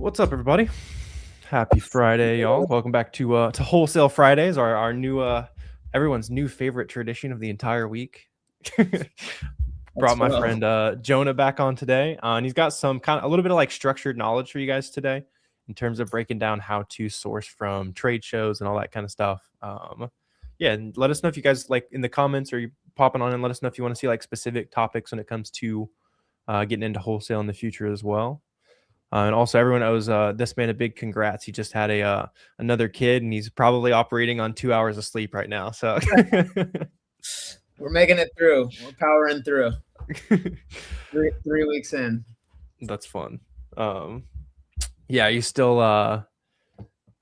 What's up, everybody? Happy Friday, y'all. Welcome back to Wholesale Fridays, our new everyone's new favorite tradition of the entire week. Brought my friend Jonah back on today, and he's got some a little bit of like structured knowledge for you guys today in terms of breaking down how to source from trade shows and all that kind of stuff. Yeah, and let us know if you guys like in the comments, or you popping on and let us know if you want to see like specific topics when it comes to getting into wholesale in the future as well. And also, everyone owes this man a big congrats. He just had another kid, and he's probably operating on 2 hours of sleep right now. So we're making it through. We're powering through. three weeks in. That's fun. Yeah, you still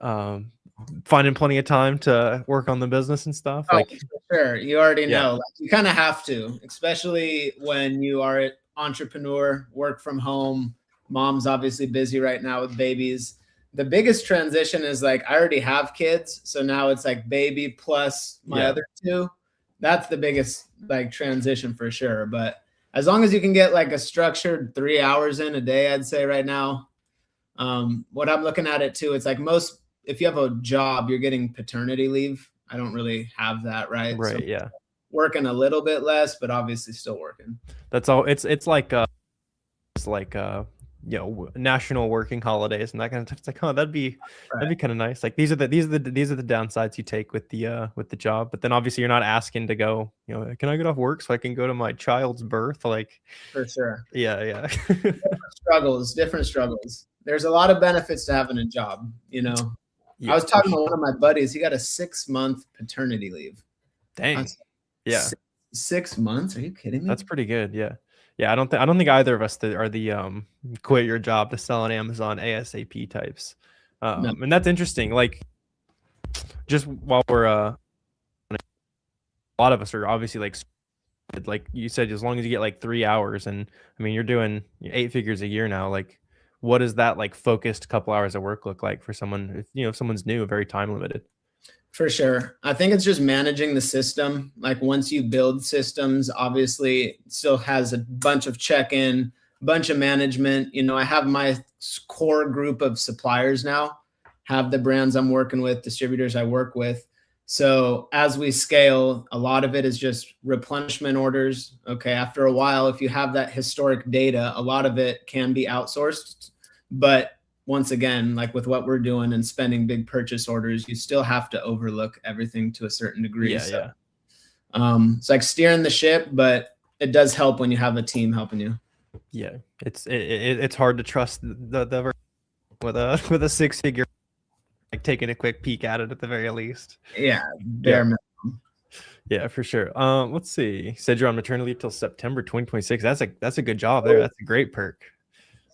finding plenty of time to work on the business and stuff. Oh, like, for sure. You already know. Like, you kind of have to, especially when you are an entrepreneur, work from home. Mom's obviously busy right now with babies. The biggest transition is like, I already have kids. So now it's like baby plus my other two. That's the biggest like transition for sure. But as long as you can get like a structured 3 hours in a day, I'd say right now, what I'm looking at it too, it's like if you have a job, you're getting paternity leave. I don't really have that, right? Right. So yeah. Working a little bit less, but obviously still working. That's all. It's like national working holidays and that kind of stuff. It's like, oh, that'd be kind of nice. Like these are the downsides you take with the job. But then obviously you're not asking to go, can I get off work so I can go to my child's birth? Like, for sure. Yeah. different struggles. There's a lot of benefits to having a job, Yeah, I was talking to one of my buddies. He got a 6-month paternity leave. Dang. Yeah. 6 months? Are you kidding me? That's pretty good. Yeah. Yeah, I don't think either of us are the quit your job to sell on Amazon ASAP types. No. And that's interesting. Like, just while we're a lot of us are obviously like you said, as long as you get like 3 hours, and I mean you're doing 8 figures a year now. Like, what does that like focused couple hours of work look like for someone? If someone's new, very time limited. For sure. I think it's just managing the system. Like once you build systems, obviously it still has a bunch of check-in, bunch of management. I have my core group of suppliers now, have the brands I'm working with, distributors I work with. So as we scale, a lot of it is just replenishment orders. Okay. After a while, if you have that historic data, a lot of it can be outsourced, but once again, like with what we're doing and spending big purchase orders, you still have to overlook everything to a certain degree. Yeah. It's like steering the ship, but it does help when you have a team helping you. Yeah, it's hard to trust the with a 6-figure, like taking a quick peek at it at the very least. Yeah, bare minimum. Yeah, for sure. Let's see. You said you're on maternity leave till September 2026. That's a good job there. That's a great perk.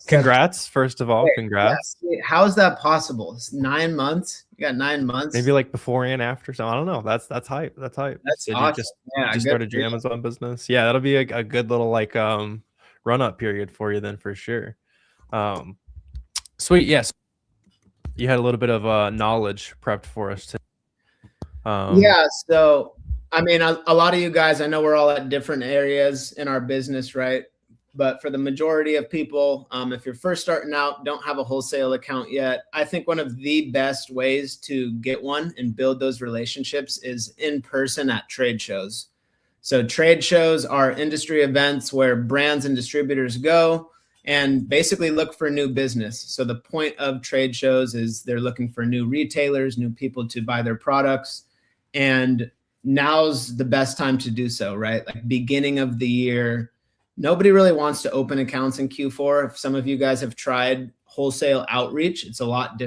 Congrats, first of all. Congrats. Yeah. How is that possible? It's 9 months. You got 9 months. Maybe like before and after. So I don't know. That's hype. That's hype. That's awesome. You just started your Amazon business. Yeah, that'll be a good little like run up period for you then for sure. Sweet. Yes. You had a little bit of knowledge prepped for us today. Yeah. So I mean, a lot of you guys, I know we're all at different areas in our business, right? But for the majority of people, if you're first starting out, don't have a wholesale account yet, I think one of the best ways to get one and build those relationships is in person at trade shows. So trade shows are industry events where brands and distributors go and basically look for new business. So the point of trade shows is they're looking for new retailers, new people to buy their products. And now's the best time to do so, right? Like beginning of the year, nobody really wants to open accounts in Q4. If some of you guys have tried wholesale outreach, it's a lot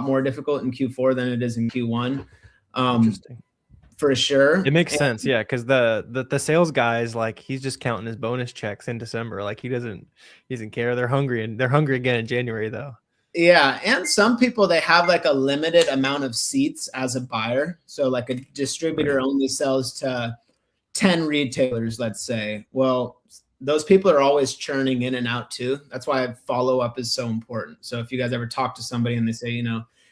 more difficult in Q4 than it is in Q1. Interesting. For sure. It makes sense. Yeah. Cause the sales guy is like, he's just counting his bonus checks in December. Like he doesn't care. They're hungry again in January though. Yeah. And some people, they have like a limited amount of seats as a buyer. So like a distributor only sells to 10 retailers, let's say. Well, those people are always churning in and out too. That's why follow-up is so important. So if you guys ever talk to somebody and they say,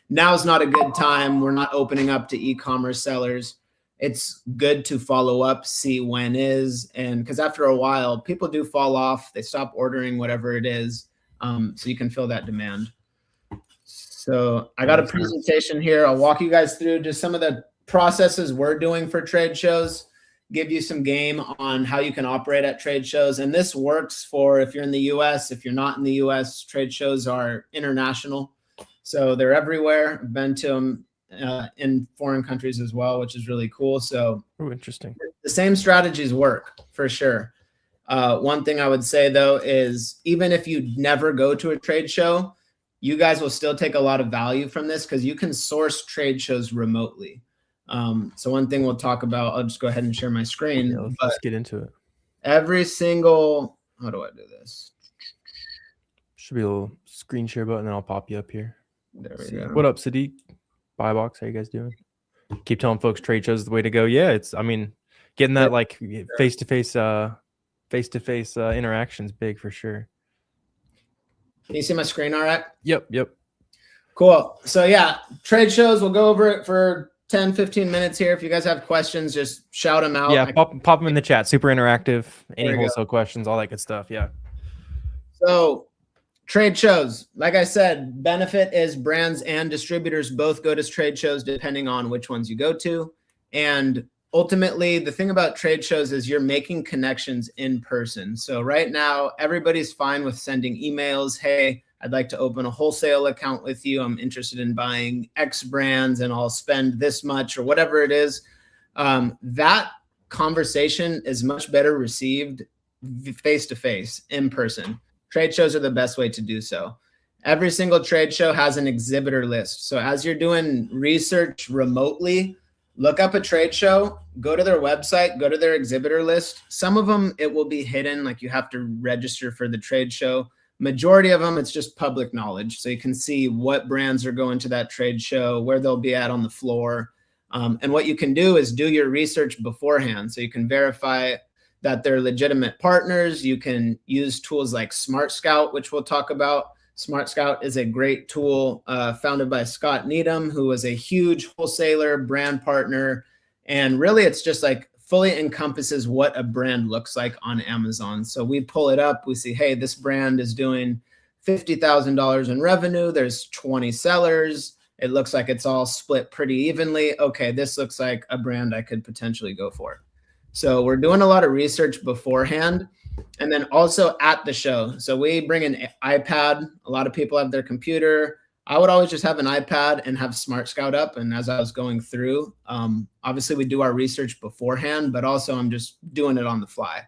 now's not a good time, we're not opening up to e-commerce sellers, it's good to follow up, see when is, and because after a while, people do fall off. They stop ordering whatever it is. So you can fill that demand. So I got a presentation here. I'll walk you guys through just some of the processes we're doing for trade shows, give you some game on how you can operate at trade shows. And this works for if you're in the US, if you're not in the US, trade shows are international. So they're everywhere. I've been to them in foreign countries as well, which is really cool. So interesting. The same strategies work for sure. One thing I would say though is even if you never go to a trade show, you guys will still take a lot of value from this because you can source trade shows remotely. So one thing we'll talk about, I'll just go ahead and share my screen. Yeah, let's get into it. Every single, how do I do this? Should be a little screen share button, then I'll pop you up here. There we go. What up, Sadiq? Buy box, how you guys doing? Keep telling folks trade shows is the way to go. Yeah, it's, I mean, getting that like face-to-face interactions big for sure. Can you see my screen all right? Yep. Cool. So yeah, trade shows, we'll go over it for 10, 15 minutes here. If you guys have questions, just shout them out. Yeah, pop them in the chat. Super interactive. Any wholesale questions, all that good stuff. Yeah. So trade shows, like I said, benefit is brands and distributors both go to trade shows depending on which ones you go to. And ultimately, the thing about trade shows is you're making connections in person. So right now, everybody's fine with sending emails. Hey, I'd like to open a wholesale account with you. I'm interested in buying X brands and I'll spend this much or whatever it is. That conversation is much better received face-to-face, in person. Trade shows are the best way to do so. Every single trade show has an exhibitor list. So as you're doing research remotely, look up a trade show, go to their website, go to their exhibitor list. Some of them, it will be hidden, like you have to register for the trade show. Majority of them, it's just public knowledge. So you can see what brands are going to that trade show, where they'll be at on the floor. And what you can do is do your research beforehand. So you can verify that they're legitimate partners. You can use tools like Smart Scout, which we'll talk about. Smart Scout is a great tool founded by Scott Needham, who was a huge wholesaler, brand partner. And really, it's just like fully encompasses what a brand looks like on Amazon. So we pull it up, we see, hey, this brand is doing $50,000 in revenue. There's 20 sellers. It looks like it's all split pretty evenly. Okay, this looks like a brand I could potentially go for. So we're doing a lot of research beforehand and then also at the show. So we bring an iPad. A lot of people have their computer. I would always just have an iPad and have Smart Scout up. And as I was going through, obviously we do our research beforehand, but also I'm just doing it on the fly.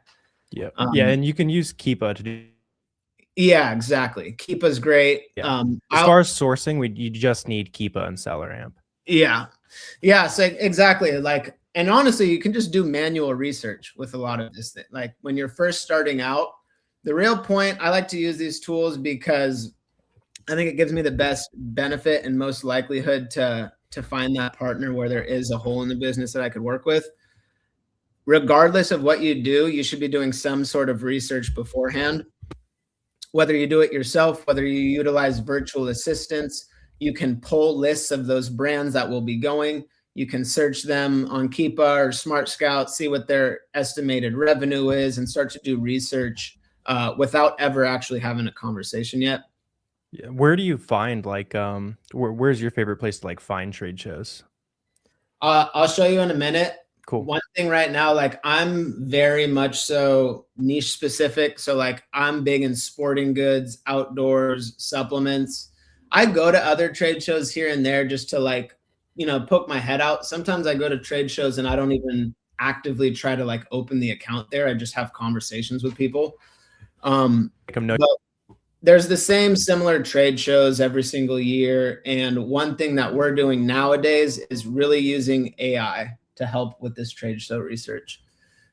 Yeah. And you can use Keepa to do. Yeah, exactly. Keepa's great. Yeah. As far as sourcing, you just need Keepa and Seller Amp. Yeah. So exactly. Like, and honestly, you can just do manual research with a lot of this thing. Like when you're first starting out, the real point, I like to use these tools because I think it gives me the best benefit and most likelihood to find that partner where there is a hole in the business that I could work with. Regardless of what you do, you should be doing some sort of research beforehand. Whether you do it yourself, whether you utilize virtual assistants, you can pull lists of those brands that will be going. You can search them on Keepa or Smart Scout, see what their estimated revenue is, and start to do research without ever actually having a conversation yet. Yeah. Where do you find like where's your favorite place to like find trade shows? I'll show you in a minute. Cool. One thing right now, like I'm very much so niche specific. So like I'm big in sporting goods, outdoors, supplements. I go to other trade shows here and there just to like, you know, poke my head out. Sometimes I go to trade shows and I don't even actively try to like open the account there. I just have conversations with people. There's the same similar trade shows every single year. And one thing that we're doing nowadays is really using AI to help with this trade show research.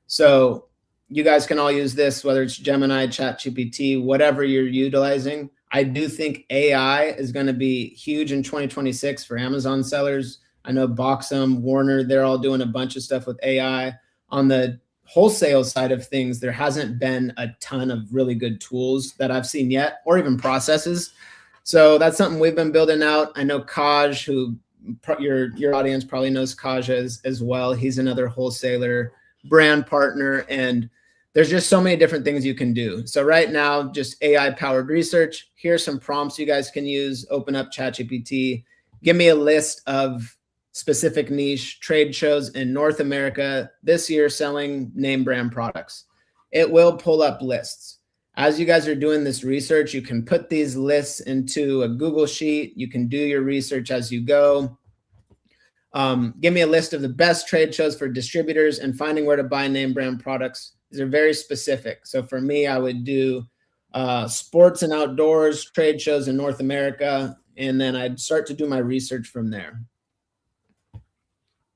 So you guys can all use this, whether it's Gemini, ChatGPT, whatever you're utilizing. I do think AI is going to be huge in 2026 for Amazon sellers. I know Boxum, Warner, they're all doing a bunch of stuff with AI. On the wholesale side of things, there hasn't been a ton of really good tools that I've seen yet, or even processes. So that's something we've been building out. I know Kaj, who your audience probably knows Kaj as well. He's another wholesaler, brand partner. And there's just so many different things you can do. So right now, just AI powered research. Here's some prompts you guys can use. Open up ChatGPT. Give me a list of specific niche trade shows in North America this year selling name brand products. It will pull up lists. As you guys are doing this research, you can put these lists into a Google Sheet. You can do your research as you go. Give me a list of the best trade shows for distributors and finding where to buy name brand products. These are very specific. So for me, I would do sports and outdoors trade shows in North America, and then I'd start to do my research from there.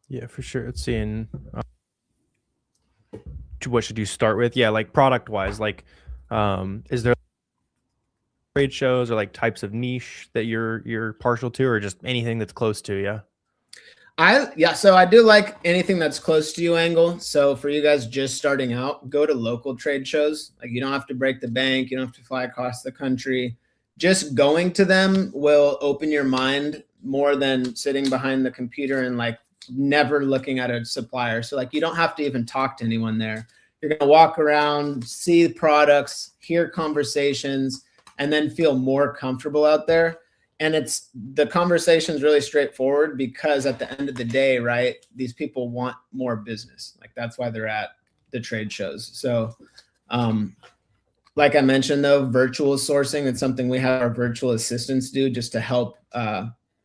Yeah, for sure. It's seeing what should you start with? Yeah, like product wise, like is there trade shows or like types of niche that you're partial to, or just anything that's close to you? So I do like anything that's close to you angle. So for you guys just starting out, go to local trade shows. Like you don't have to break the bank. You don't have to fly across the country. Just going to them will open your mind more than sitting behind the computer and like never looking at a supplier. So like you don't have to even talk to anyone there. You're going to walk around, see products, hear conversations, and then feel more comfortable out there. And the conversation is really straightforward because at the end of the day, right, these people want more business. Like that's why they're at the trade shows. So like I mentioned, though, virtual sourcing, it's something we have our virtual assistants do just to help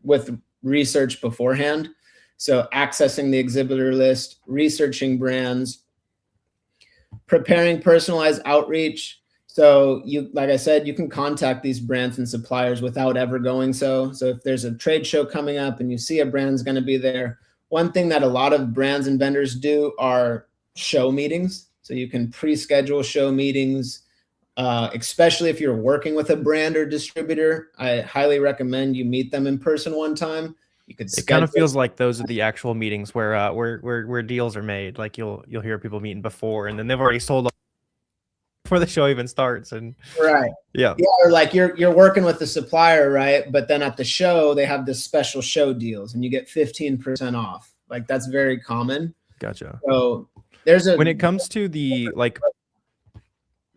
with research beforehand. So accessing the exhibitor list, researching brands, preparing personalized outreach. So like I said, you can contact these brands and suppliers without ever going so. So if there's a trade show coming up and you see a brand's going to be there, one thing that a lot of brands and vendors do are show meetings. So you can pre-schedule show meetings, especially if you're working with a brand or distributor. I highly recommend you meet them in person one time. It kind of feels like those are the actual meetings where deals are made. Like you'll hear people meeting before, and then they've already sold before the show even starts. And right, yeah, or like you're working with the supplier, right? But then at the show they have this special show deals, and you get 15% off. Like that's very common. Gotcha. So when it comes to the like.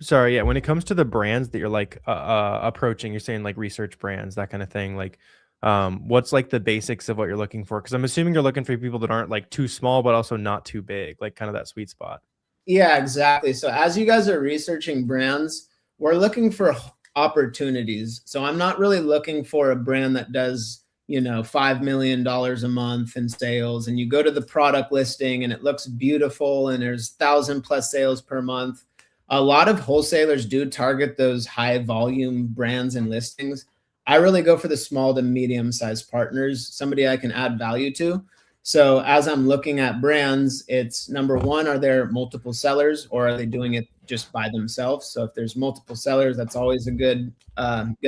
Sorry, yeah. When it comes to the brands that you're like approaching, you're saying like research brands, that kind of thing. Like, what's like the basics of what you're looking for? Because I'm assuming you're looking for people that aren't like too small, but also not too big, like kind of that sweet spot. Yeah, exactly. So as you guys are researching brands, we're looking for opportunities. So I'm not really looking for a brand that does, $5 million a month in sales, and you go to the product listing and it looks beautiful and there's 1,000+ sales per month. A lot of wholesalers do target those high volume brands and listings. I really go for the small to medium sized partners, somebody I can add value to. So as I'm looking at brands, it's number one, are there multiple sellers or are they doing it just by themselves? So if there's multiple sellers, that's always a good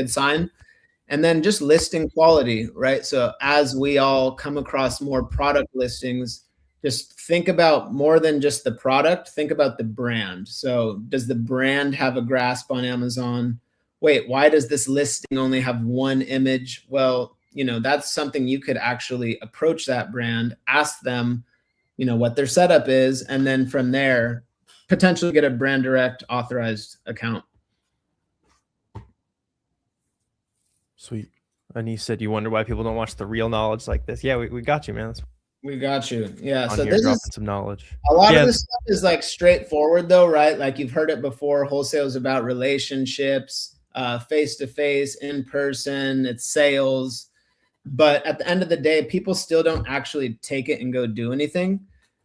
sign. And then just listing quality, right? So as we all come across more product listings, just think about more than just the product, think about the brand. So does the brand have a grasp on Amazon? Wait, why does this listing only have one image? Well, that's something you could actually approach that brand, ask them, what their setup is, and then from there, potentially get a brand direct authorized account. Sweet. And you said you wonder why people don't watch the real knowledge like this. Yeah, we got you, man. We got you. Yeah. So this is some knowledge. A lot of this stuff is like straightforward though, right? Like you've heard it before. Wholesale is about relationships, face-to-face, in person, it's sales. But at the end of the day, people still don't actually take it and go do anything.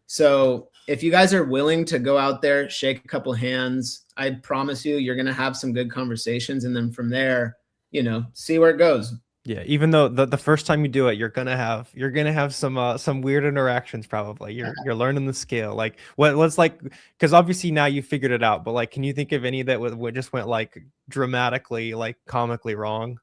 So if you guys are willing to go out there, shake a couple hands, I promise you're going to have some good conversations. And then from there, see where it goes. Yeah. Even though the first time you do it, you're going to have some weird interactions. Probably you're learning the skill. Like what's like, cause obviously now you figured it out, but like, can you think of any that just went like dramatically, like comically wrong?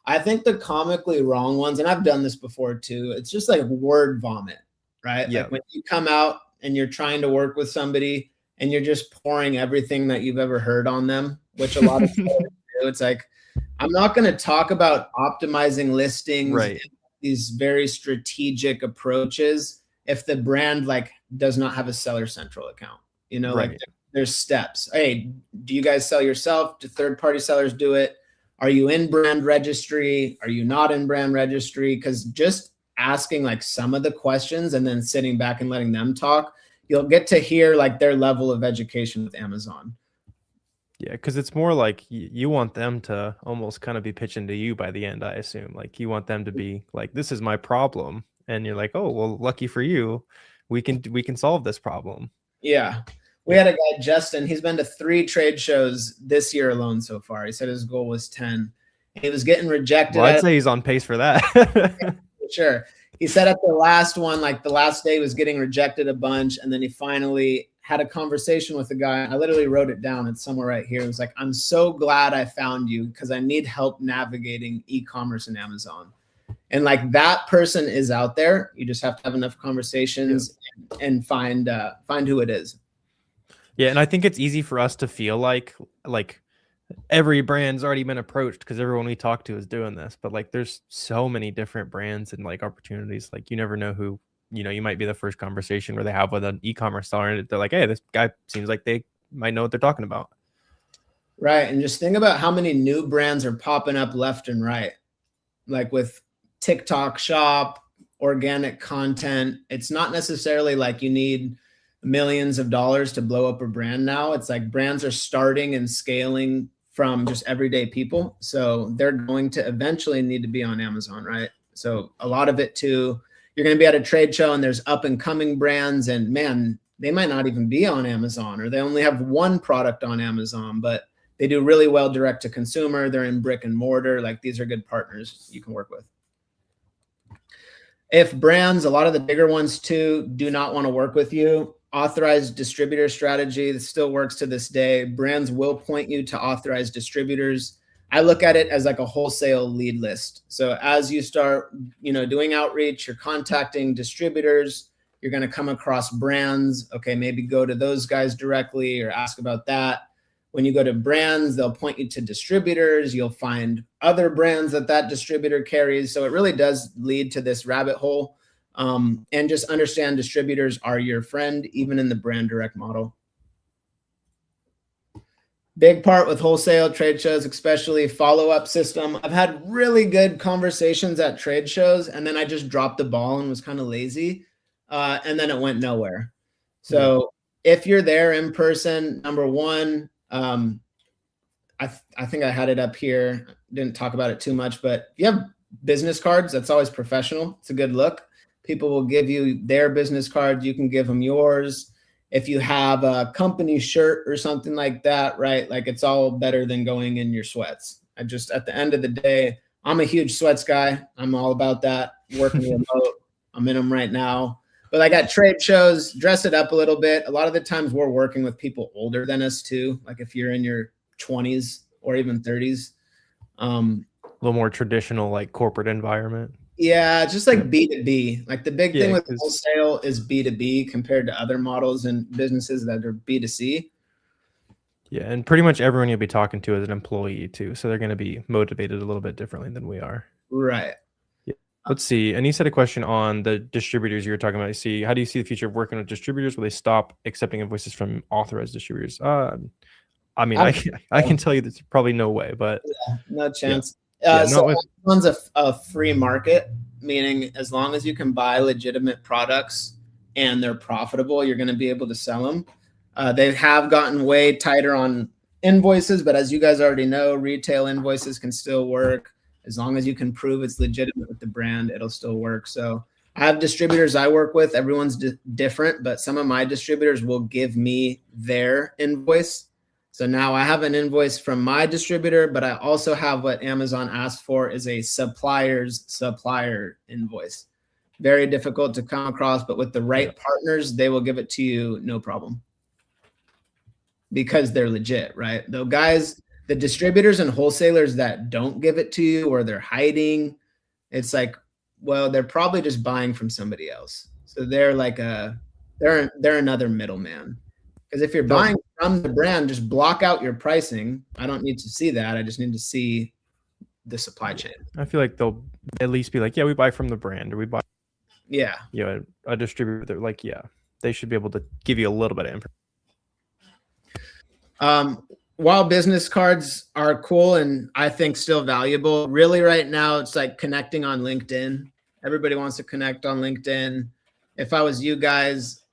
I think the comically wrong ones, and I've done this before too, it's just like word vomit, right? Yeah. Like when you come out and you're trying to work with somebody and you're just pouring everything that you've ever heard on them, which a lot of people do. It's like, I'm not going to talk about optimizing listings, right, these very strategic approaches if the brand like does not have a seller central account, right. Like there's steps. Hey, do you guys sell yourself? Do third-party sellers do it? Are you in brand registry? Are you not in brand registry? Because just asking like some of the questions and then sitting back and letting them talk, you'll get to hear like their level of education with Amazon. Yeah, because it's more like you want them to almost kind of be pitching to you by the end, I assume. Like you want them to be like, this is my problem. And you're like, oh, well, lucky for you, we can solve this problem. Yeah. We had a guy, Justin, he's been to 3 trade shows this year alone so far. He said his goal was 10. He was getting rejected. Well, I'd say he's on pace for that. Yeah, for sure. He said at the last one, like the last day, was getting rejected a bunch. And then he finally had a conversation with the guy. I literally wrote it down. It's somewhere right here. It was like, I'm so glad I found you because I need help navigating e-commerce and Amazon. And like that person is out there. You just have to have enough conversations and find who it is. Yeah, and I think it's easy for us to feel like every brand's already been approached because everyone we talk to is doing this. But like there's so many different brands and like opportunities. Like you never know who, you might be the first conversation where they have with an e-commerce seller and they're like, hey, this guy seems like they might know what they're talking about. Right. And just think about how many new brands are popping up left and right. Like with TikTok shop, organic content. It's not necessarily like you need millions of dollars to blow up a brand now. It's like brands are starting and scaling from just everyday people. So they're going to eventually need to be on Amazon, right? So a lot of it too, you're going to be at a trade show and there's up and coming brands and man, they might not even be on Amazon or they only have one product on Amazon, but they do really well direct to consumer. They're in brick and mortar. Like these are good partners you can work with. If brands, a lot of the bigger ones too, do not want to work with you, authorized distributor strategy that still works to this day. Brands will point you to authorized distributors. I look at it as like a wholesale lead list. So as you start, doing outreach, you're contacting distributors, you're going to come across brands. Okay, maybe go to those guys directly or ask about that. When you go to brands, they'll point you to distributors. You'll find other brands that distributor carries. So it really does lead to this rabbit hole. And just understand distributors are your friend, even in the brand direct model. Big part with wholesale trade shows, especially follow-up system. I've had really good conversations at trade shows, and then I just dropped the ball and was kind of lazy, and then it went nowhere. So if you're there in person, number one, I think I had it up here. Didn't talk about it too much, but if you have business cards, that's always professional. It's a good look. People will give you their business cards. You can give them yours. If you have a company shirt or something like that, right? Like it's all better than going in your sweats. At the end of the day, I'm a huge sweats guy. I'm all about that. Working remote. I'm in them right now. But like at trade shows, dress it up a little bit. A lot of the times we're working with people older than us too. Like if you're in your 20s or even 30s. A little more traditional, like corporate environment. Yeah, just like B2B. Like the big thing with wholesale is B2B compared to other models and businesses that are B2C. Yeah, and pretty much everyone you'll be talking to is an employee too. So they're going to be motivated a little bit differently than we are. Right. Yeah. Let's see. And you said a question on the distributors you were talking about. How do you see the future of working with distributors? Will they stop accepting invoices from authorized distributors? I mean, I can tell you there's probably no way, but no chance. So Amazon's a free market, meaning as long as you can buy legitimate products and they're profitable, you're going to be able to sell them. They have gotten way tighter on invoices, but as you guys already know, retail invoices can still work. As long as you can prove it's legitimate with the brand, it'll still work. So I have distributors I work with. Everyone's different, but some of my distributors will give me their invoice. So now I have an invoice from my distributor, but I also have what Amazon asked for is a supplier's supplier invoice. Very difficult to come across, but with the right partners, they will give it to you no problem. Because they're legit, right? The distributors and wholesalers that don't give it to you or they're hiding, it's like, well, they're probably just buying from somebody else. So they're like they're another middleman. Because if you're buying from the brand, just block out your pricing. I don't need to see that. I just need to see the supply chain. I feel like they'll at least be like, yeah, we buy from the brand, or we buy, a distributor. They're like, yeah, they should be able to give you a little bit of information. While business cards are cool and I think still valuable, really right now it's like connecting on LinkedIn. Everybody wants to connect on LinkedIn. If I was you guys,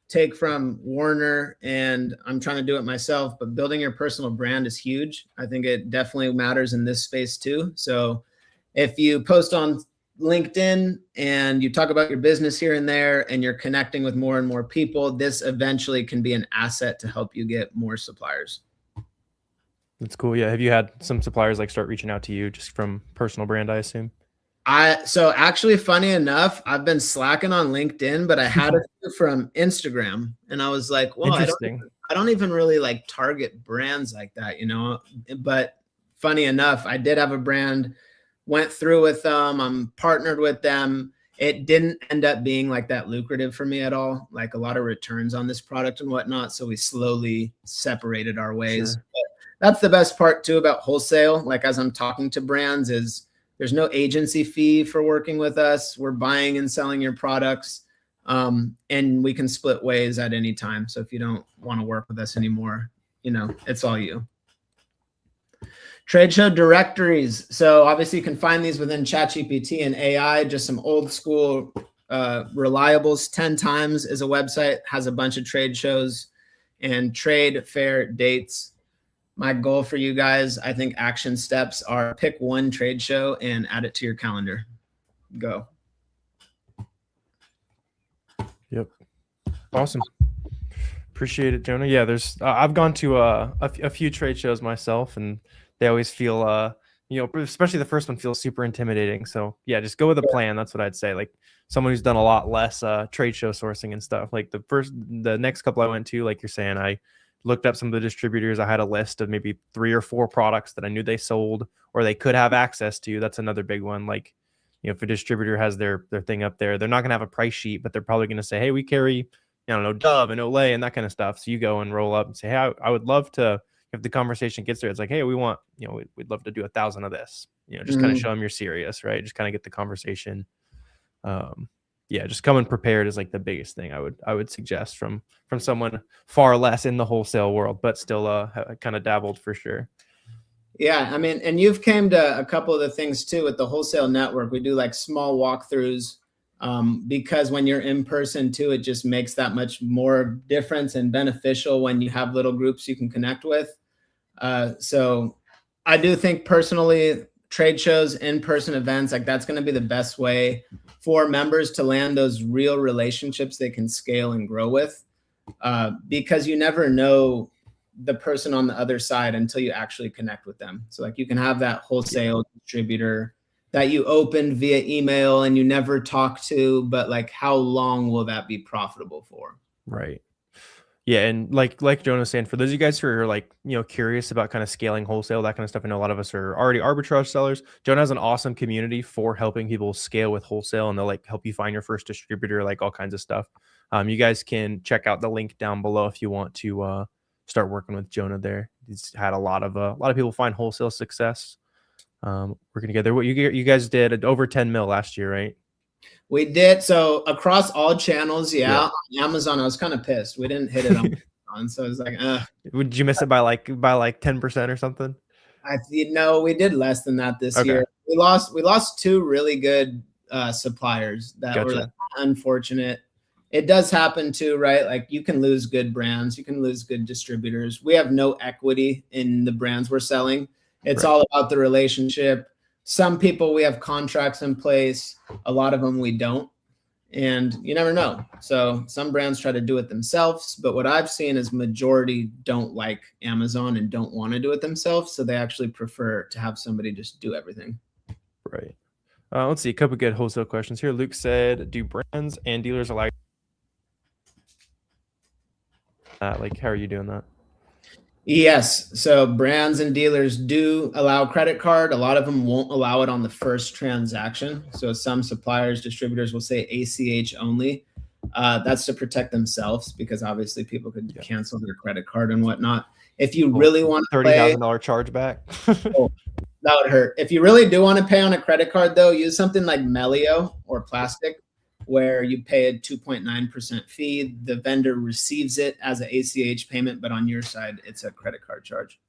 take from Warner, and I'm trying to do it myself, but building your personal brand is huge. I think it definitely matters in this space too. So if you post on LinkedIn and you talk about your business here and there and you're connecting with more and more people, this eventually can be an asset to help you get more suppliers. That's cool. Yeah. Have you had some suppliers like start reaching out to you just from personal brand, I assume? So actually, funny enough, I've been slacking on LinkedIn, but I had a few from Instagram, and I was like, well, I don't even really like target brands like that, you know. But funny enough, I did have a brand, went through with them, I'm partnered with them. It didn't end up being like that lucrative for me at all, like a lot of returns on this product and whatnot. So we slowly separated our ways. Sure. But that's the best part too about wholesale. Like as I'm talking to brands is there's no agency fee for working with us. We're buying and selling your products, and we can split ways at any time. So if you don't want to work with us anymore, you know, it's all you. Trade show directories. So obviously you can find these within ChatGPT and AI, just some old school reliables. 10 Times is a website, has a bunch of trade shows and trade fair dates. My goal for you guys, I think action steps are pick one trade show and add it to your calendar. Go. Yep. Awesome. Appreciate it, Jonah. Yeah, there's I've gone to a few trade shows myself, and they always feel you know, especially the first one feels super intimidating. So yeah, just go with a plan. That's what I'd say. Like someone who's done a lot less trade show sourcing and stuff. Like the next couple I went to, like you're saying, I looked up some of the distributors. I had a list of maybe 3 or 4 products that I knew they sold or they could have access to. That's another big one. Like, you know, if a distributor has their thing up there, they're not gonna have a price sheet, but they're probably gonna say, hey, we carry, I don't know, Dove and Olay and that kind of stuff. So you go and roll up and say, hey, I would love to, if the conversation gets there, it's like, hey, we want, you know, we'd love to do 1,000 of this, you know, just kind of show them you're serious, right? Just kind of get the conversation. Yeah, just coming prepared is like the biggest thing I would suggest from someone far less in the wholesale world, but still kind of dabbled for sure. Yeah, I mean, and you've came to a couple of the things too with the wholesale network. We do like small walkthroughs because when you're in person too, it just makes that much more difference and beneficial when you have little groups you can connect with. So I do think personally, trade shows, in-person events, like that's going to be the best way for members to land those real relationships they can scale and grow with, because you never know the person on the other side until you actually connect with them. So like you can have that wholesale distributor that you opened via email and you never talk to, but like how long will that be profitable for? Right. Yeah, and like Jonah was saying, for those of you guys who are like, you know, curious about kind of scaling wholesale, that kind of stuff, I know a lot of us are already arbitrage sellers. Jonah has an awesome community for helping people scale with wholesale, and they'll like help you find your first distributor, like all kinds of stuff. You guys can check out the link down below if you want to start working with Jonah there. He's had a lot of people find wholesale success working together. What you guys did over 10 mil last year, right? We did. So across all channels, yeah. On Amazon, I was kind of pissed. We didn't hit it on, so I was like, Would you miss it by like 10% or something? We did less than that this year. We lost 2 really good suppliers that were like, unfortunate. It does happen too, right? Like you can lose good brands, you can lose good distributors. We have no equity in the brands we're selling. It's all about the relationship. Some people we have contracts in place, a lot of them we don't, and you never know. So some brands try to do it themselves, but what I've seen is majority don't like Amazon and don't want to do it themselves, so they actually prefer to have somebody just do everything. Right. Let's see, a couple good wholesale questions here. Luke said, do brands and dealers allow like how are you doing that? Yes. So brands and dealers do allow credit card. A lot of them won't allow it on the first transaction. So some suppliers, distributors will say ACH only. That's to protect themselves because obviously people could cancel their credit card and whatnot. If you really want to $30,000 chargeback, that would hurt. If you really do want to pay on a credit card, though, use something like Melio or Plastic. where you pay a 2.9% fee. The vendor receives it as an ACH payment, but on your side, it's a credit card charge.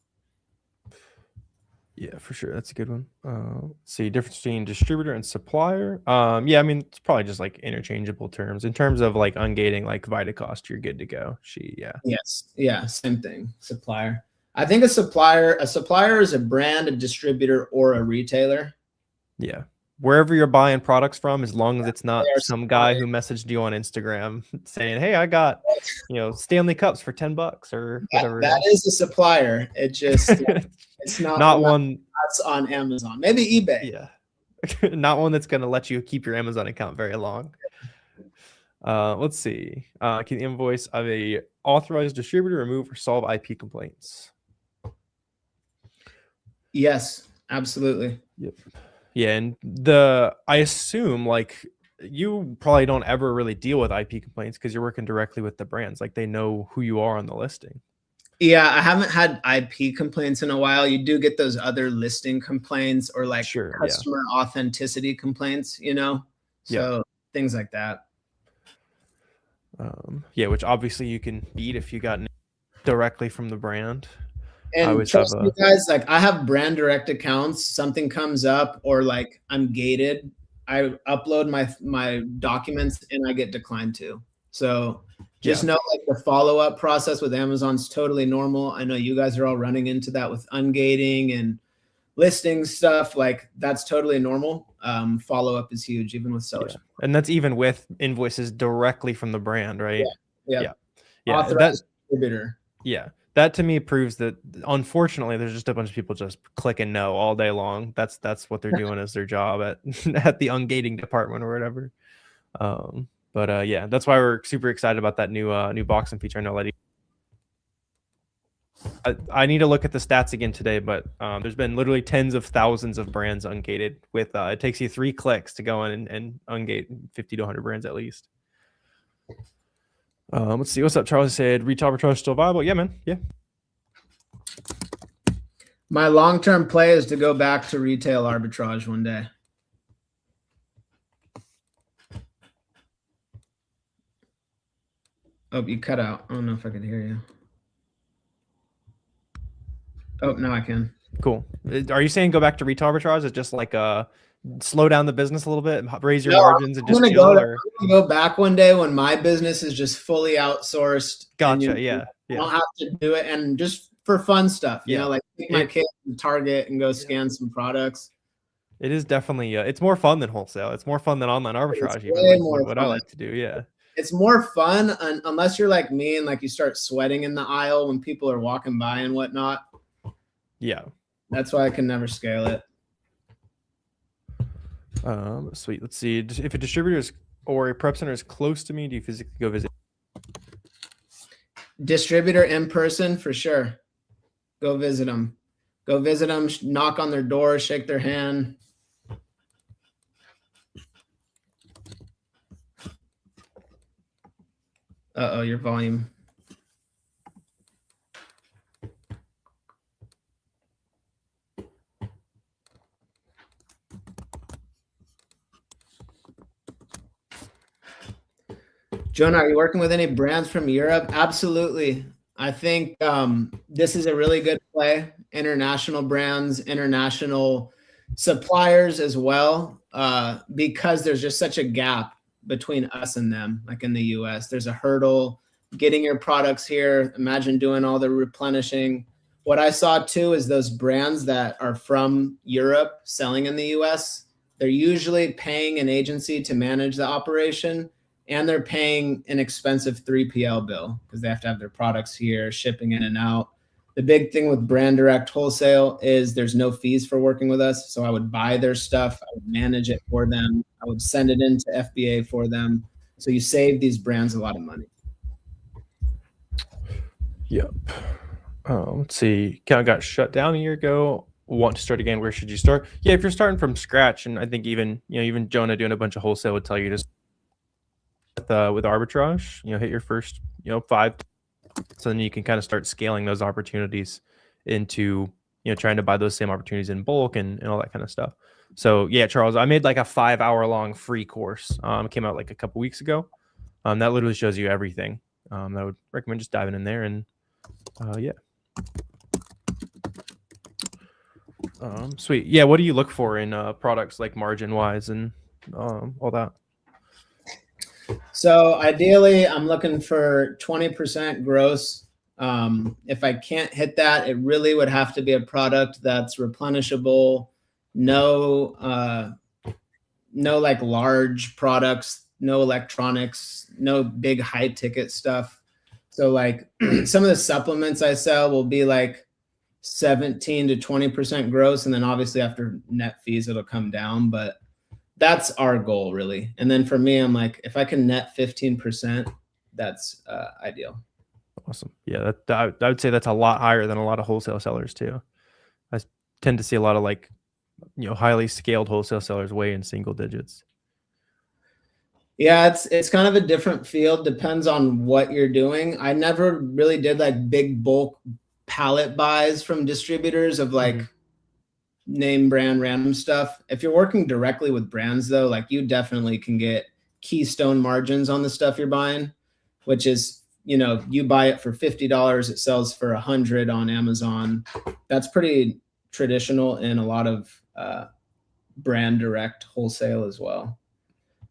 Yeah, for sure. That's a good one. Let's see, difference between distributor and supplier. Yeah, I mean, it's probably just like interchangeable terms. In terms of like ungating, like Vitacost, you're good to go. Yes. Yeah, same thing. Supplier. I think a supplier is a brand, a distributor, or a retailer. Yeah. Wherever you're buying products from, as long as it's not some guy who messaged you on Instagram saying, "Hey, I got, Stanley Cups for $10 or whatever." That is a supplier. It just it's not one that's on Amazon. Maybe eBay. Yeah. Not one that's going to let you keep your Amazon account very long. Let's see. Can the invoice of a authorized distributor remove or solve IP complaints? Yes, absolutely. Yep. Yeah, and I assume like you probably don't ever really deal with IP complaints because you're working directly with the brands. Like they know who you are on the listing. Yeah, I haven't had IP complaints in a while. You do get those other listing complaints or like customer authenticity complaints, So things like that. Yeah, which obviously you can beat if you got directly from the brand. And trust me, guys, like I have brand direct accounts. Something comes up or like I'm gated, I upload my documents and I get declined too. So just know like the follow-up process with Amazon's totally normal. I know you guys are all running into that with ungating and listing stuff. Like that's totally normal. Follow-up is huge, even with sellers. And that's even with invoices directly from the brand, right? Yeah. Authorized distributor. Yeah. That to me proves that unfortunately there's just a bunch of people just clicking no all day long. That's what they're doing as their job at the ungating department or whatever. But yeah, that's why we're super excited about that new boxing feature. I know I need to look at the stats again today, but there's been literally tens of thousands of brands ungated with it takes you 3 clicks to go in and ungate 50 to 100 brands at least. Let's see. What's up? Charlie said retail arbitrage still viable. Yeah, man. Yeah. My long-term play is to go back to retail arbitrage one day. Oh, you cut out. I don't know if I could hear you. Oh, now I can. Cool. Are you saying go back to retail arbitrage? It's just like slow down the business a little bit, raise your margins, and just chill? I'm gonna go back one day when my business is just fully outsourced. Gotcha. I don't have to do it, and just for fun stuff, like take my kids to Target and go scan some products. It is definitely it's more fun than wholesale. It's more fun than online arbitrage. Even what I like to do. Yeah. It's more fun unless you're like me and like you start sweating in the aisle when people are walking by and whatnot. Yeah. That's why I can never scale it. Sweet. Let's see. If a distributor is or a prep center is close to me, do you physically go visit? Distributor in person for sure. Go visit them. Go visit them. Knock on their door. Shake their hand. Uh-oh, your volume. Jonah, are you working with any brands from Europe? Absolutely. I think this is a really good play. International brands, international suppliers as well, because there's just such a gap between us and them. Like in the US, there's a hurdle getting your products here. Imagine doing all the replenishing. What I saw too is those brands that are from Europe selling in the US, they're usually paying an agency to manage the operation. And they're paying an expensive 3PL bill because they have to have their products here, shipping in and out. The big thing with brand direct wholesale is there's no fees for working with us. So I would buy their stuff, I would manage it for them, I would send it into FBA for them. So you save these brands a lot of money. Yep. Let's see. Kind of got shut down a year ago. Want to start again? Where should you start? Yeah, if you're starting from scratch, and I think even Jonah doing a bunch of wholesale would tell you to with arbitrage, hit your first 5, so then you can kind of start scaling those opportunities into trying to buy those same opportunities in bulk and all that kind of stuff. So yeah, Charles, I made like a 5-hour long free course. It came out like a couple weeks ago. That literally shows you everything. I would recommend just diving in there and yeah. Sweet. Yeah. What do you look for in products like margin wise and all that? So ideally, I'm looking for 20% gross. If I can't hit that, it really would have to be a product that's replenishable. No, no like large products, no electronics, no big high ticket stuff. So like some of the supplements I sell will be like 17 to 20% gross, and then obviously after net fees it'll come down, but that's our goal really. And then for me, I'm like, if I can net 15%, that's ideal. Awesome. Yeah, I would say that's a lot higher than a lot of wholesale sellers too. I tend to see a lot of like, highly scaled wholesale sellers way in single digits. Yeah, it's kind of a different field. Depends on what you're doing. I never really did like big bulk pallet buys from distributors of like name brand random stuff. If you're working directly with brands though, like you definitely can get keystone margins on the stuff you're buying, which is, you buy it for $50, it sells for $100 on Amazon. That's pretty traditional in a lot of brand direct wholesale as well.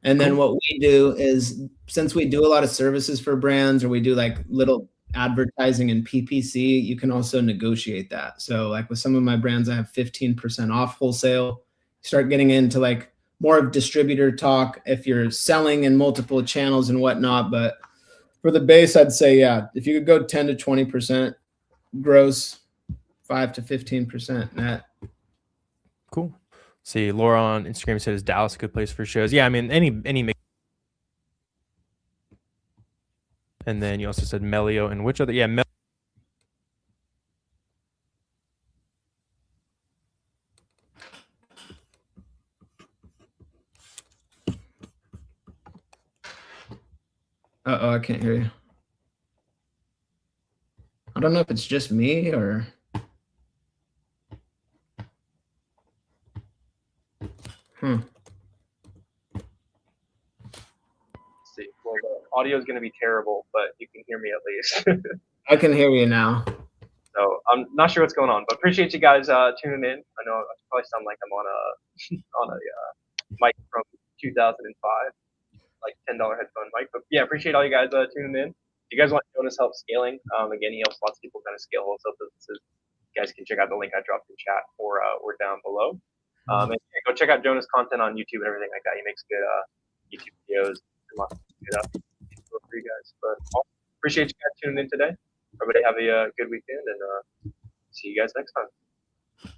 And then what we do is, since we do a lot of services for brands, or we do like little advertising and PPC, you can also negotiate that. So like with some of my brands, I have 15% off wholesale. Start getting into like more of distributor talk if you're selling in multiple channels and whatnot. But for the base, I'd say, yeah, if you could go 10 to 20% gross, 5 to 15% net. Cool. See, Laura on Instagram said, "Is Dallas a good place for shows?" Yeah, I mean, any. And then you also said Melio, and which other? Yeah, Uh-oh, I can't hear you. I don't know if it's just me or... See, well, the audio is going to be terrible, but you can hear me at least. I can hear you now. So I'm not sure what's going on, but appreciate you guys tuning in. I know I probably sound like I'm on a mic from 2005, like $10 headphone mic. But yeah, appreciate all you guys tuning in. If you guys want Jonas help scaling, again, he helps lots of people kind of scale wholesale businesses. You guys can check out the link I dropped in chat or down below. And go check out Jonas' content on YouTube and everything like that. He makes good YouTube videos. Lots of good for you guys. But appreciate you guys tuning in today. Everybody have a good weekend, and see you guys next time.